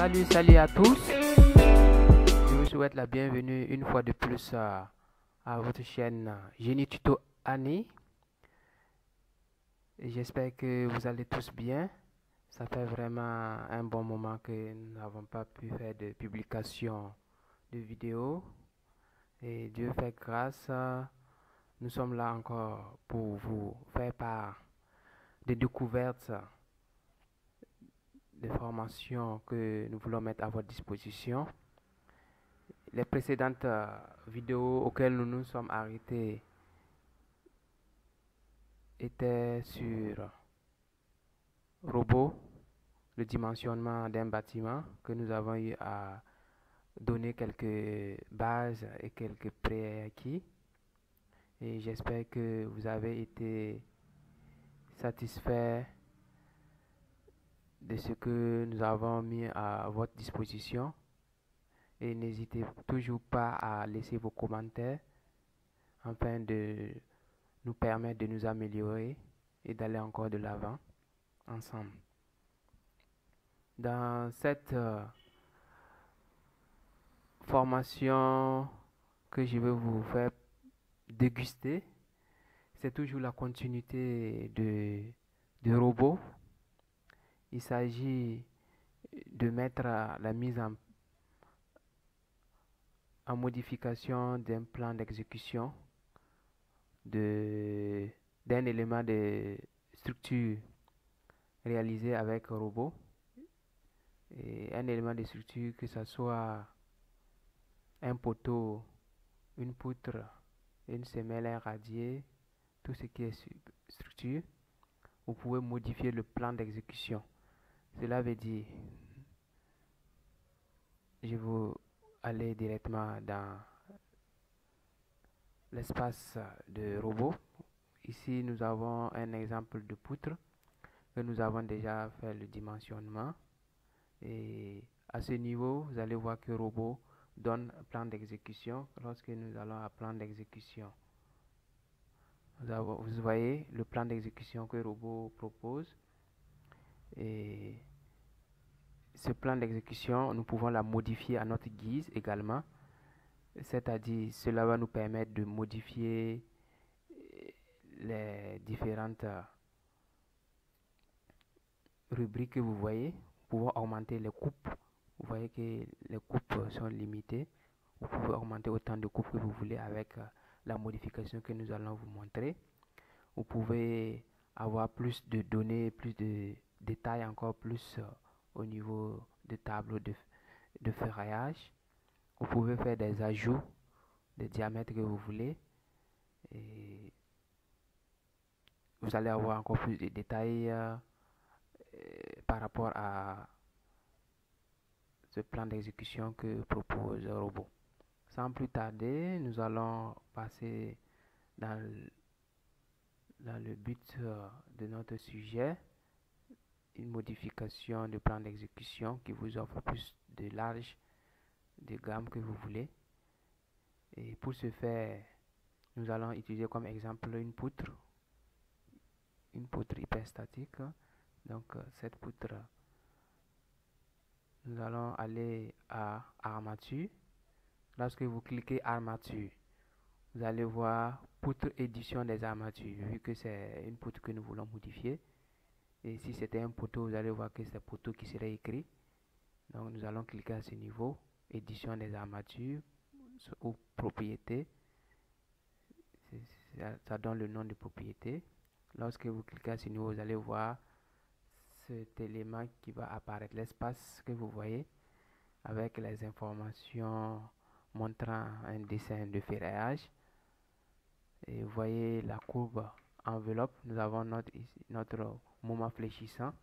Salut à tous. Je vous souhaite la bienvenue une fois de plus à votre chaîne Génie Tuto Annie. J'espère que vous allez tous bien. Ça fait vraiment un bon moment que nous n'avons pas pu faire de publication de vidéos. Et Dieu fait grâce, nous sommes là encore pour vous faire part des découvertes, des formations que nous voulons mettre à votre disposition. Les précédentes vidéos auxquelles nous nous sommes arrêtés étaient sur robots, le dimensionnement d'un bâtiment, que nous avons eu à donner quelques bases et quelques prérequis. Et j'espère que vous avez été satisfait de ce que nous avons mis à votre disposition. Et n'hésitez toujours pas à laisser vos commentaires afin de nous permettre de nous améliorer et d'aller encore de l'avant ensemble. Dans cette formation que je vais vous faire déguster, c'est toujours la continuité de robots. Il s'agit de mettre la mise en modification d'un plan d'exécution d'un élément de structure réalisé avec un robot, et un élément de structure, que ce soit un poteau, une poutre, une semelle, un radier, tout ce qui est structure. Vous pouvez modifier le plan d'exécution. Cela veut dire, je vais aller directement dans l'espace de robot. Ici, nous avons un exemple de poutre que nous avons déjà fait le dimensionnement. Et à ce niveau, vous allez voir que le robot donne un plan d'exécution. Lorsque nous allons à plan d'exécution, vous voyez le plan d'exécution que le robot propose. Et ce plan d'exécution, nous pouvons la modifier à notre guise également. C'est-à-dire, cela va nous permettre de modifier les différentes rubriques que vous voyez. Vous pouvez augmenter les coupes. Vous voyez que les coupes sont limitées. Vous pouvez augmenter autant de coupes que vous voulez avec la modification que nous allons vous montrer. Vous pouvez avoir plus de données, plus de détails, encore plus au niveau de tableau de ferraillage. Vous pouvez faire des ajouts de diamètre que vous voulez. Et vous allez avoir encore plus de détails par rapport à ce plan d'exécution que propose le robot. Sans plus tarder, nous allons passer dans le but de notre sujet, une modification de plan d'exécution qui vous offre plus de large de gamme que vous voulez. Et pour ce faire, nous allons utiliser comme exemple une poutre hyperstatique. Donc cette poutre, nous allons aller à armature. Lorsque vous cliquez armature, vous allez voir poutre édition des armatures, vu que c'est une poutre que nous voulons modifier. Et si c'était un poteau, vous allez voir que c'est poteau qui serait écrit. Donc nous allons cliquer à ce niveau, édition des armatures ou propriété. Ça donne le nom de propriété. Lorsque vous cliquez à ce niveau, vous allez voir cet élément qui va apparaître, l'espace que vous voyez avec les informations montrant un dessin de ferraillage. Et vous voyez la courbe enveloppe. Nous avons notre moment fléchissant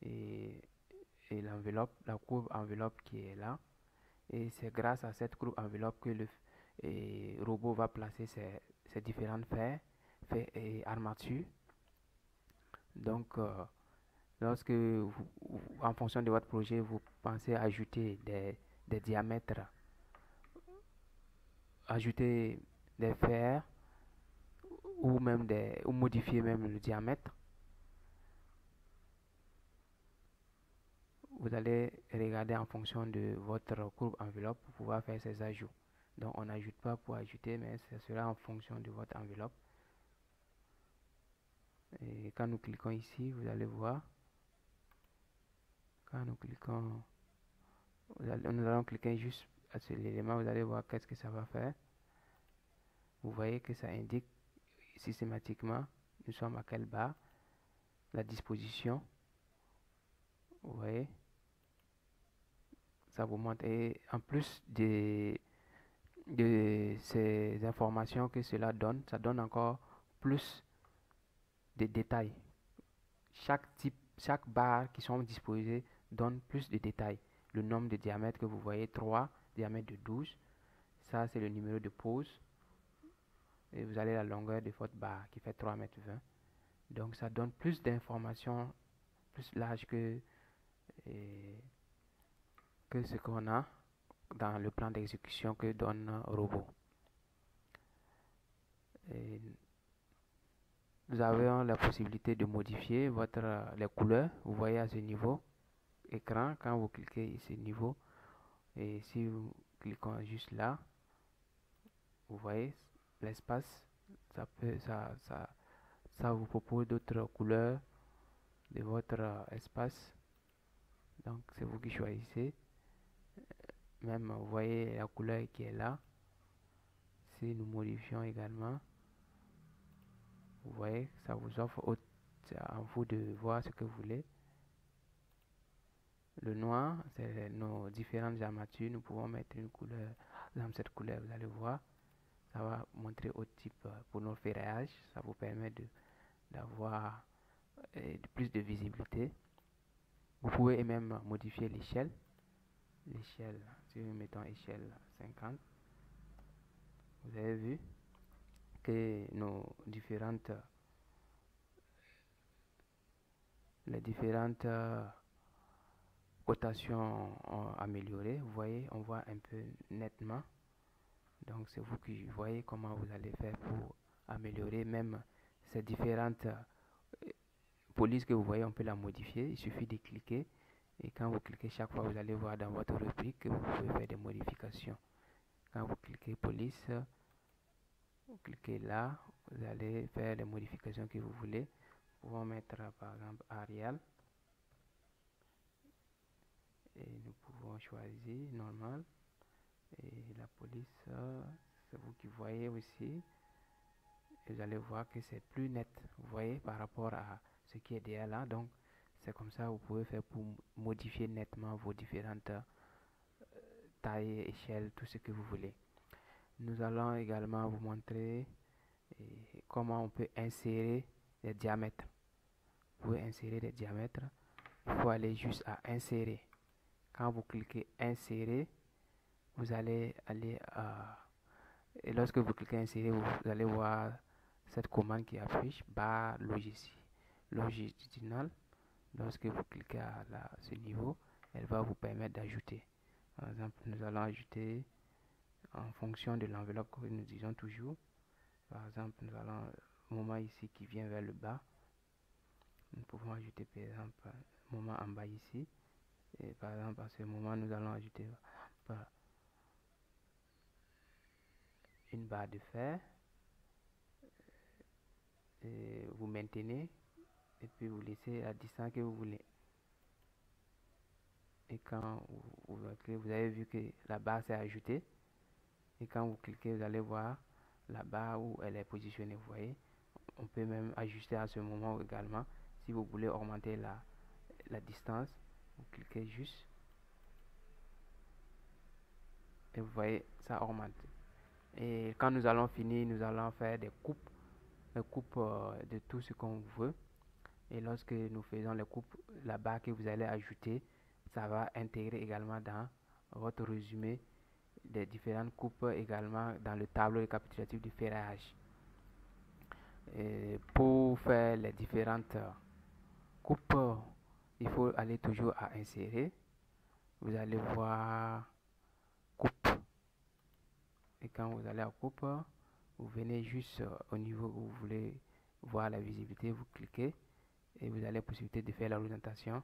et l'enveloppe, la courbe enveloppe qui est là. Et c'est grâce à cette courbe enveloppe que le robot va placer ses différentes fers et armatures. Donc, lorsque en fonction de votre projet, vous pensez ajouter des diamètres, ajouter des fers ou même ou modifier même le diamètre, vous allez regarder en fonction de votre courbe enveloppe pour pouvoir faire ces ajouts. Donc on n'ajoute pas pour ajouter, mais ce sera en fonction de votre enveloppe. Et quand nous cliquons ici, vous allez voir, quand nous cliquons, nous allons cliquer juste à cet élément, vous allez voir qu'est-ce que ça va faire. Vous voyez que ça indique systématiquement, nous sommes à quelle barre, la disposition. Vous voyez, ça vous montre. Et en plus de ces informations que cela donne, ça donne encore plus de détails. Chaque barre qui sont disposées donne plus de détails. Le nombre de diamètres que vous voyez, 3, diamètre de 12. Ça, c'est le numéro de pose. Et vous avez la longueur de votre barre qui fait 3,20 m. Donc, ça donne plus d'informations, plus large que ce qu'on a dans le plan d'exécution que donne Robot. Et nous avons la possibilité de modifier les couleurs. Vous voyez à ce niveau écran, quand vous cliquez ici niveau, et si vous cliquons juste là, vous voyez l'espace, ça vous propose d'autres couleurs de votre espace. Donc c'est vous qui choisissez. Même vous voyez la couleur qui est là. Si nous modifions également, vous voyez, ça vous offre à vous de voir ce que vous voulez. Le noir, c'est nos différentes armatures. Nous pouvons mettre une couleur. Dans cette couleur, vous allez voir, ça va montrer au type pour nos ferrailles. Ça vous permet d'avoir plus de visibilité. Vous pouvez même modifier l'échelle. L'échelle, si nous mettons échelle 50, vous avez vu que les différentes cotations ont amélioré. Vous voyez, on voit un peu nettement. Donc c'est vous qui voyez comment vous allez faire pour améliorer même ces différentes polices que vous voyez. On peut la modifier. Il suffit de cliquer. Et quand vous cliquez chaque fois, vous allez voir dans votre rubrique que vous pouvez faire des modifications. Quand vous cliquez police, vous cliquez là, vous allez faire les modifications que vous voulez. Nous pouvons mettre par exemple Arial. Et nous pouvons choisir normal. Et la police, c'est vous qui voyez aussi. Et vous allez voir que c'est plus net, vous voyez, par rapport à ce qui est derrière là. Donc, c'est comme ça que vous pouvez faire pour modifier nettement vos différentes tailles, échelles, tout ce que vous voulez. Nous allons également vous montrer comment on peut insérer les diamètres. Vous pouvez insérer les diamètres. Il faut aller juste à insérer. Quand vous cliquez insérer, vous allez aller à... Et lorsque vous cliquez insérer, vous allez voir cette commande qui affiche barre longitudinale. Lorsque vous cliquez à ce niveau, elle va vous permettre d'ajouter. Par exemple, nous allons ajouter en fonction de l'enveloppe que nous disons toujours. Par exemple, nous allons un moment ici qui vient vers le bas. Nous pouvons ajouter par exemple un moment en bas ici. Et par exemple, à ce moment, nous allons ajouter une barre de fer. Et vous maintenez et puis vous laissez la distance que vous voulez. Et quand vous avez vu que la barre s'est ajoutée. Et quand vous cliquez, vous allez voir la barre où elle est positionnée. Vous voyez, on peut même ajuster à ce moment également. Si vous voulez augmenter la distance, vous cliquez juste. Et vous voyez, ça augmente. Et quand nous allons finir, nous allons faire des coupes de tout ce qu'on veut. Et lorsque nous faisons les coupes, la barre que vous allez ajouter, ça va intégrer également dans votre résumé des différentes coupes également dans le tableau récapitulatif du ferraillage. Et pour faire les différentes coupes, il faut aller toujours à insérer. Vous allez voir coupe. Et quand vous allez à coupe, vous venez juste au niveau où vous voulez voir la visibilité, vous cliquez et vous avez la possibilité de faire l'orientation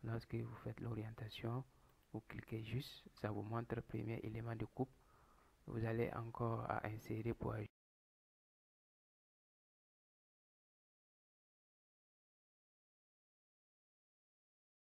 Lorsque vous faites l'orientation, vous cliquez juste, ça vous montre le premier élément de coupe. Vous allez encore à insérer pour ajouter